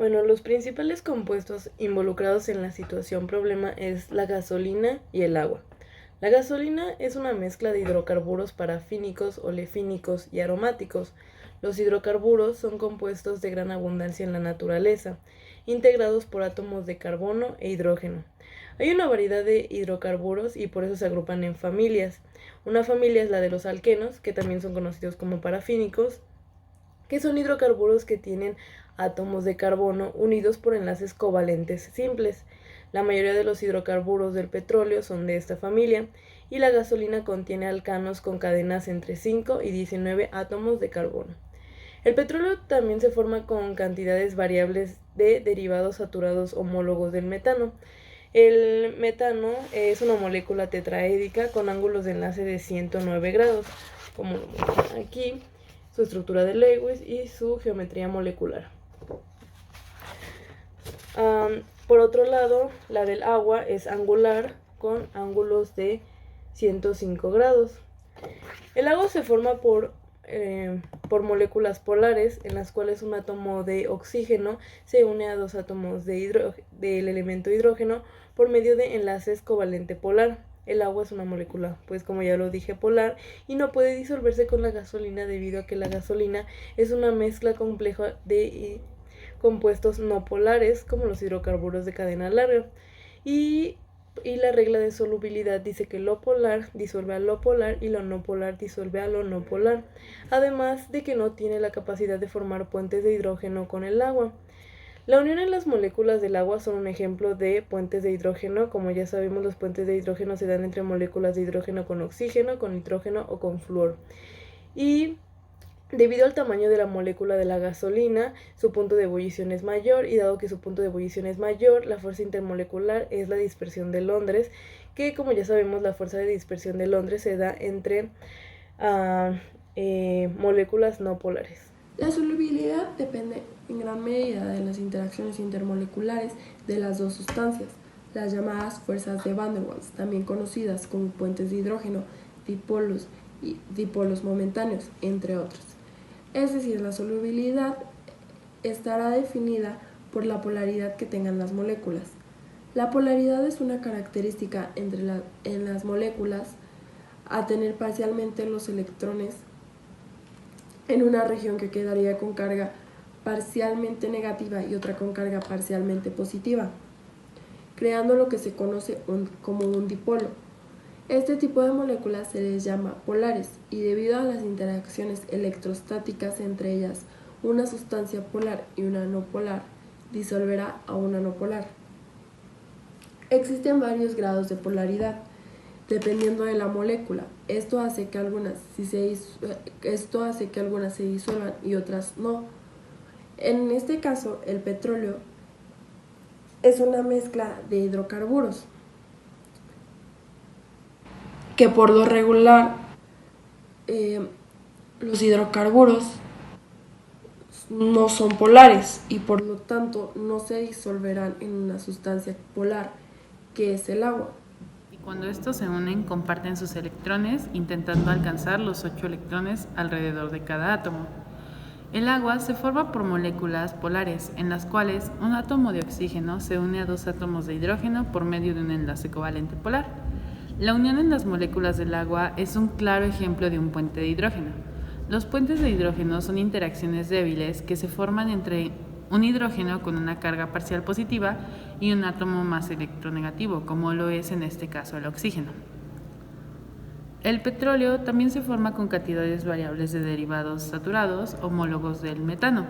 Bueno, los principales compuestos involucrados en la situación problema es la gasolina y el agua. La gasolina es una mezcla de hidrocarburos parafínicos, olefínicos y aromáticos. Los hidrocarburos son compuestos de gran abundancia en la naturaleza, integrados por átomos de carbono e hidrógeno. Hay una variedad de hidrocarburos y por eso se agrupan en familias. Una familia es la de los alquenos, que también son conocidos como parafínicos, que son hidrocarburos que tienen átomos de carbono unidos por enlaces covalentes simples. La mayoría de los hidrocarburos del petróleo son de esta familia y la gasolina contiene alcanos con cadenas entre 5 y 19 átomos de carbono. El petróleo también se forma con cantidades variables de derivados saturados homólogos del metano. El metano es una molécula tetraédrica con ángulos de enlace de 109 grados, como lo muestran aquí, su estructura de Lewis y su geometría molecular. Por otro lado, la del agua es angular con ángulos de 105 grados. El agua se forma por moléculas polares en las cuales un átomo de oxígeno se une a dos átomos del elemento hidrógeno por medio de enlaces covalente polar. El agua es una molécula, pues como ya lo dije, polar y no puede disolverse con la gasolina debido a que la gasolina es una mezcla compleja de compuestos no polares como los hidrocarburos de cadena larga. Y la regla de solubilidad dice que lo polar disuelve a lo polar y lo no polar disuelve a lo no polar, además de que no tiene la capacidad de formar puentes de hidrógeno con el agua. La unión en las moléculas del agua son un ejemplo de puentes de hidrógeno. Como ya sabemos, los puentes de hidrógeno se dan entre moléculas de hidrógeno con oxígeno, con nitrógeno o con flúor. Y debido al tamaño de la molécula de la gasolina, su punto de ebullición es mayor, y dado que su punto de ebullición es mayor, la fuerza intermolecular es la dispersión de Londres, que como ya sabemos, la fuerza de dispersión de Londres se da entre moléculas no polares. La solubilidad depende en gran medida de las interacciones intermoleculares de las dos sustancias, las llamadas fuerzas de Van der Waals, también conocidas como puentes de hidrógeno, dipolos y dipolos momentáneos, entre otros. Es decir, la solubilidad estará definida por la polaridad que tengan las moléculas. La polaridad es una característica en las moléculas a tener parcialmente los electrones en una región que quedaría con carga parcialmente negativa y otra con carga parcialmente positiva, creando lo que se conoce como un dipolo. Este tipo de moléculas se les llama polares y debido a las interacciones electrostáticas entre ellas, una sustancia polar y una no polar disolverá a una no polar. Existen varios grados de polaridad dependiendo de la molécula. Esto hace que algunas se disuelvan y otras no. En este caso, el petróleo es una mezcla de hidrocarburos que por lo regular los hidrocarburos no son polares y por lo tanto no se disolverán en una sustancia polar que es el agua. Y cuando estos se unen, comparten sus electrones, intentando alcanzar los 8 electrones alrededor de cada átomo. El agua se forma por moléculas polares, en las cuales un átomo de oxígeno se une a dos átomos de hidrógeno por medio de un enlace covalente polar. La unión en las moléculas del agua es un claro ejemplo de un puente de hidrógeno. Los puentes de hidrógeno son interacciones débiles que se forman entre un hidrógeno con una carga parcial positiva y un átomo más electronegativo, como lo es en este caso el oxígeno. El petróleo también se forma con cantidades variables de derivados saturados homólogos del metano,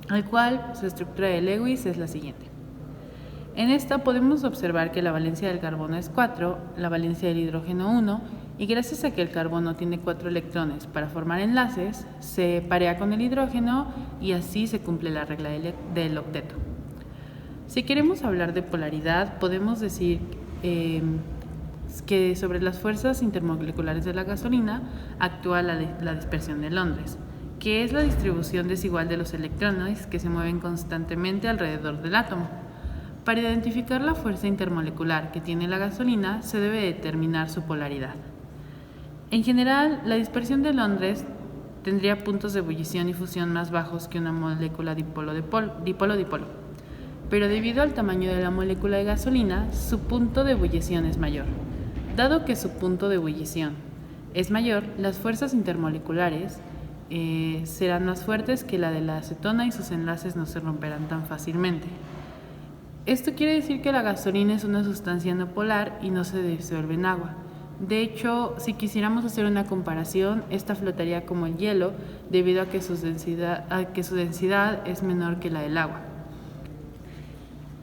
al cual su estructura de Lewis es la siguiente. En esta podemos observar que la valencia del carbono es 4, la valencia del hidrógeno 1, y gracias a que el carbono tiene 4 electrones para formar enlaces, se parea con el hidrógeno y así se cumple la regla del octeto. Si queremos hablar de polaridad, podemos decir que sobre las fuerzas intermoleculares de la gasolina actúa la dispersión de Londres, que es la distribución desigual de los electrones que se mueven constantemente alrededor del átomo. Para identificar la fuerza intermolecular que tiene la gasolina, se debe determinar su polaridad. En general, la dispersión de Londres tendría puntos de ebullición y fusión más bajos que una molécula dipolo-dipolo. Pero debido al tamaño de la molécula de gasolina, su punto de ebullición es mayor. Dado que su punto de ebullición es mayor, las fuerzas intermoleculares serán más fuertes que la de la acetona y sus enlaces no se romperán tan fácilmente. Esto quiere decir que la gasolina es una sustancia no polar y no se disuelve en agua. De hecho, si quisiéramos hacer una comparación, esta flotaría como el hielo debido a que su densidad es menor que la del agua.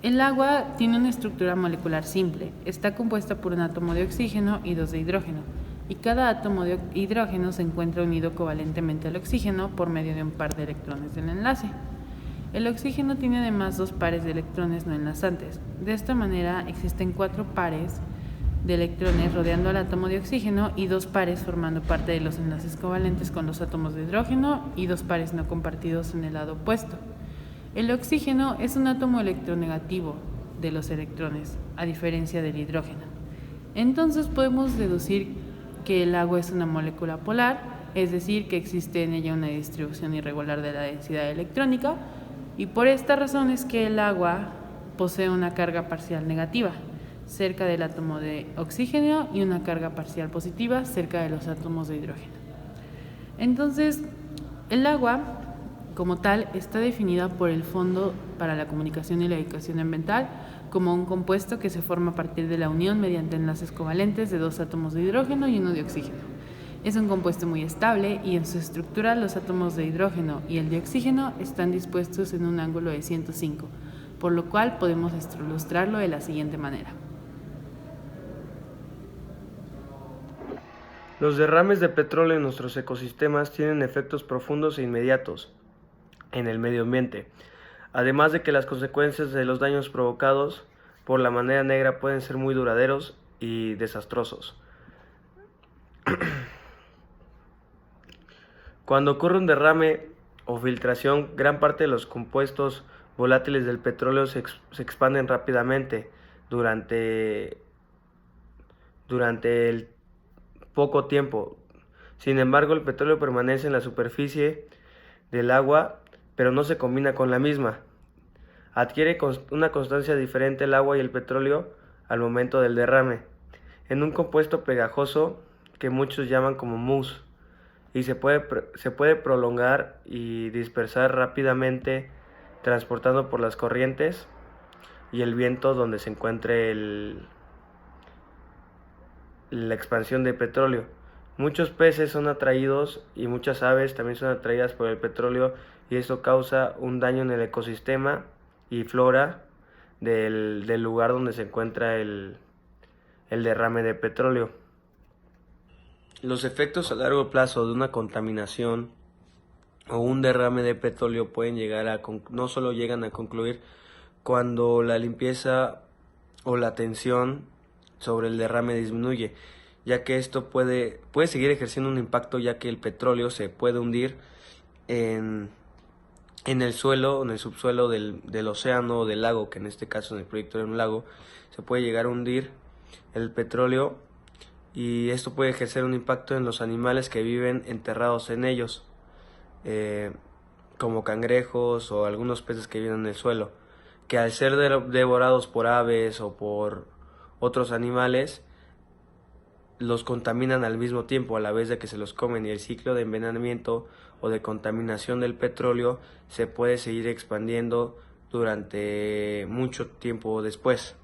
El agua tiene una estructura molecular simple. Está compuesta por un átomo de oxígeno y dos de hidrógeno, y cada átomo de hidrógeno se encuentra unido covalentemente al oxígeno por medio de un par de electrones del enlace. El oxígeno tiene además dos pares de electrones no enlazantes. De esta manera existen 4 pares de electrones rodeando al átomo de oxígeno y 2 pares formando parte de los enlaces covalentes con los átomos de hidrógeno y 2 pares no compartidos en el lado opuesto. El oxígeno es un átomo electronegativo de los electrones, a diferencia del hidrógeno. Entonces podemos deducir que el agua es una molécula polar, es decir, que existe en ella una distribución irregular de la densidad electrónica, y por esta razón es que el agua posee una carga parcial negativa cerca del átomo de oxígeno y una carga parcial positiva cerca de los átomos de hidrógeno. Entonces, el agua como tal está definida por el Fondo para la Comunicación y la Educación Ambiental como un compuesto que se forma a partir de la unión mediante enlaces covalentes de 2 átomos de hidrógeno y 1 de oxígeno. Es un compuesto muy estable y en su estructura los átomos de hidrógeno y el de oxígeno están dispuestos en un ángulo de 105, por lo cual podemos ilustrarlo de la siguiente manera. Los derrames de petróleo en nuestros ecosistemas tienen efectos profundos e inmediatos en el medio ambiente, además de que las consecuencias de los daños provocados por la marea negra pueden ser muy duraderos y desastrosos. Cuando ocurre un derrame o filtración, gran parte de los compuestos volátiles del petróleo se expanden rápidamente durante el poco tiempo. Sin embargo, el petróleo permanece en la superficie del agua, pero no se combina con la misma. Adquiere una constancia diferente el agua y el petróleo al momento del derrame, en un compuesto pegajoso que muchos llaman como mousse, y se puede prolongar y dispersar rápidamente transportando por las corrientes y el viento donde se encuentre la expansión de petróleo. Muchos peces son atraídos y muchas aves también son atraídas por el petróleo, y esto causa un daño en el ecosistema y flora del lugar donde se encuentra el derrame de petróleo. Los efectos a largo plazo de una contaminación o un derrame de petróleo pueden no solo llegan a concluir cuando la limpieza o la tensión sobre el derrame disminuye, ya que esto puede seguir ejerciendo un impacto, ya que el petróleo se puede hundir en el suelo, en el subsuelo del océano o del lago, que en este caso en el proyecto era un lago. Se puede llegar a hundir el petróleo y esto puede ejercer un impacto en los animales que viven enterrados en ellos, como cangrejos o algunos peces que viven en el suelo, que al ser devorados por aves o por otros animales, los contaminan al mismo tiempo, a la vez de que se los comen, y el ciclo de envenenamiento o de contaminación del petróleo se puede seguir expandiendo durante mucho tiempo después.